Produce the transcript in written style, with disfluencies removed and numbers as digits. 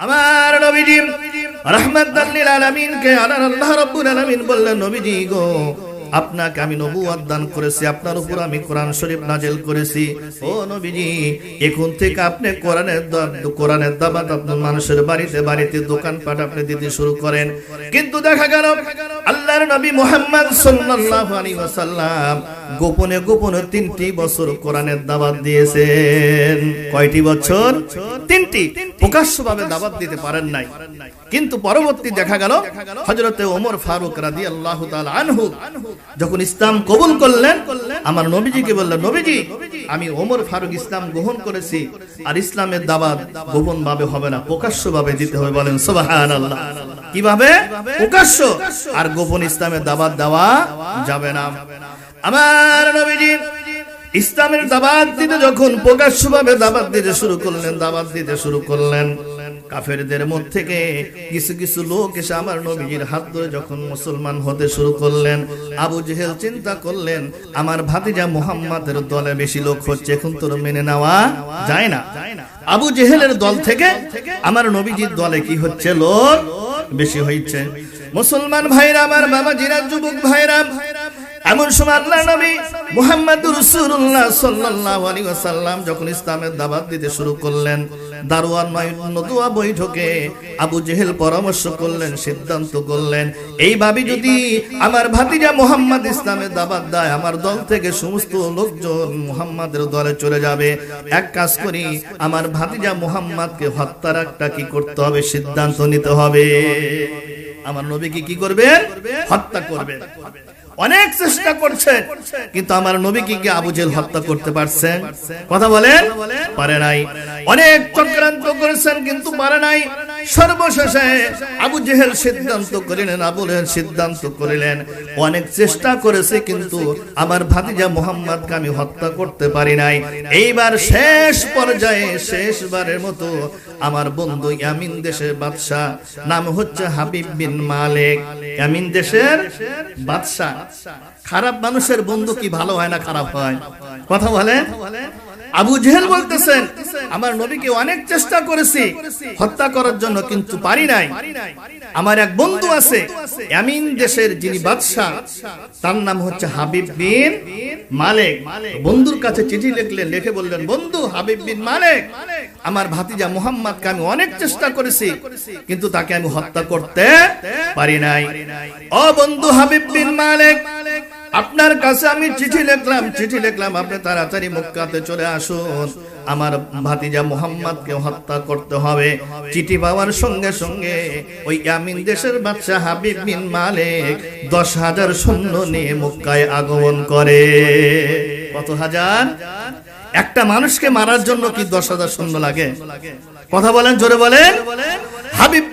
আমার নবীজি রাহমাতাল লিল আলামিন কে আল্লাহ রাব্বুল আলামিন বললেন, নবীজি গো, আপনাকে আমি নবুয়ত দান করেছি, আপনার উপর আমি কোরআন শরীফ নাজিল করেছি। ও নবীজি, এখন থেকে আপনি কোরআনের দাওয়াত আপনার মানুষের বাড়িতে বাড়িতে দোকানপাট আপনি দিতে শুরু করেন। কিন্তু দেখা গেল আল্লাহর নবী মুহাম্মদ সাল্লাল্লাহু আলাইহি ওয়াসাল্লাম গোপনে গোপনে 3টি বছর কোরআনের দাওয়াত দিয়েছেন। কয়টি বছর? 3টি। প্রকাশ্যভাবে দাওয়াত দিতে পারেন নাই। কিন্তু পরবর্তী দেখা গেল হযরতে ওমর ফারুক রাদিয়াল্লাহু তাআলা আনহু যখন ইসলাম কবুল করলেন, আমার নবীজিকে বললেন, নবীজি আমি ওমর ফারুক ইসলাম গ্রহণ করেছি, আর ইসলামের দাওয়াত গোপন ভাবে হবে না, প্রকাশ্য ভাবে দিতে হবে। বলেন সুবহানাল্লাহ। কিভাবে? প্রকাশ্য, আর গোপন ইসলামের দাওয়াত দেওয়া যাবে না। আমার নবীজি ইসলামের দাওয়াত দিতে যখন প্রকাশ্য ভাবে দাওয়াত দিতে শুরু করলেন, কাফেরদের মধ্যে থেকে কিছু কিছু লোক এসে আমার নবীজির হাত ধরে যখন মুসলমান হতে শুরু করলেন, আবু জেহেল চিন্তা করলেন আমার ভাতিজা মুহাম্মাদের দলে বেশি লোক হচ্ছে, এখন তো মেনে নেওয়া যায় না। আবু জেহেলের দল থেকে আমার নবীজির দলে কি হচ্ছে, লোক বেশি হচ্ছে। মুসলমান ভাইরা, আমার বাবাজিরা, যুবক ভাইরা, এমন সময় আল্লাহর নবী মুহাম্মদুর রাসূলুল্লাহ সাল্লাল্লাহু আলাইহি ওয়াসাল্লাম যখন ইসলামের দাওয়াত দিতে শুরু করলেন, দারওয়ান নদুয়া বৈঠকে আবু জেহেল পরামর্শ করলেন, সিদ্ধান্ত করলেন, এইভাবে যদি আমার ভাতিজা মুহাম্মদ ইসলামের দাওয়াত দেয়, আমার দল থেকে সমস্ত লোকজন মুহাম্মাদের দলে চলে যাবে। এক কাজ করি, আমার ভাতিজা মুহাম্মদকে হত্যার একটা কি করতে হবে, সিদ্ধান্ত নিতে হবে। আমার নবীকে কি করবেন? হত্যা করবেন। অনেক চেষ্টা করছেন, কিন্তু আমার নবীকে কি আবু জেহেল হত্যা করতে পারছেন? কথা বলেন, পারে নাই। অনেক চক্রান্ত করেছেন, কিন্তু পারে নাই। সর্বশেষে আবু জেহেল সিদ্ধান্ত করিলেন, অনেক চেষ্টা করেছে, কিন্তু আমার ভাতিজা মুহাম্মদকে আমি হত্যা করতে পারি নাই। এইবার শেষ পর্যায়ে, শেষবারের মতো আমার বন্ধু ইয়ামিন দেশের বাদশা, নাম হচ্ছে হাবিব বিন মালিক, ইয়ামিন দেশের বাদশা। খারাপ মানুষের বন্ধু কি ভালো হয় না খারাপ হয়? কথা বলেন। আবু জেহেল বলতেছেন, আমার নবীকে অনেক চেষ্টা করেছি হত্যা করার জন্য, কিন্তু পারি নাই। আমার এক বন্ধু আছে ইয়ামিন দেশের, যিনি বাদশা, তার নাম হচ্ছে হাবিব বিন মালিক। বন্ধুর কাছে চিঠি লিখলেন, লিখে বললেন, বন্ধু হাবিব বিন মালিক, আমার ভাতিজা মুহাম্মদকে আমি অনেক চেষ্টা করেছি, কিন্তু তাকে আমি হত্যা করতে পারি নাই। ও বন্ধু হাবিব বিন মালিক, আপনার কাছে আমি চিঠি লিখলাম, আপনি তাড়াতাড়ি মক্কাতে চলে আসুন, আমার ভাতিজা মুহাম্মদকে হত্যা করতে হবে। চিঠি পাওয়ার সঙ্গে সঙ্গে ওই ইয়ামিন দেশের বাদশা হাবিব বিন মালিক 10,000 সৈন্য নিয়ে মক্কায় আগমন করে। কত হাজার? একটা মানুষকে মারার জন্য কি 10,000 সৈন্য লাগে? কথা বলেন, জোরে বলেন। হাবিব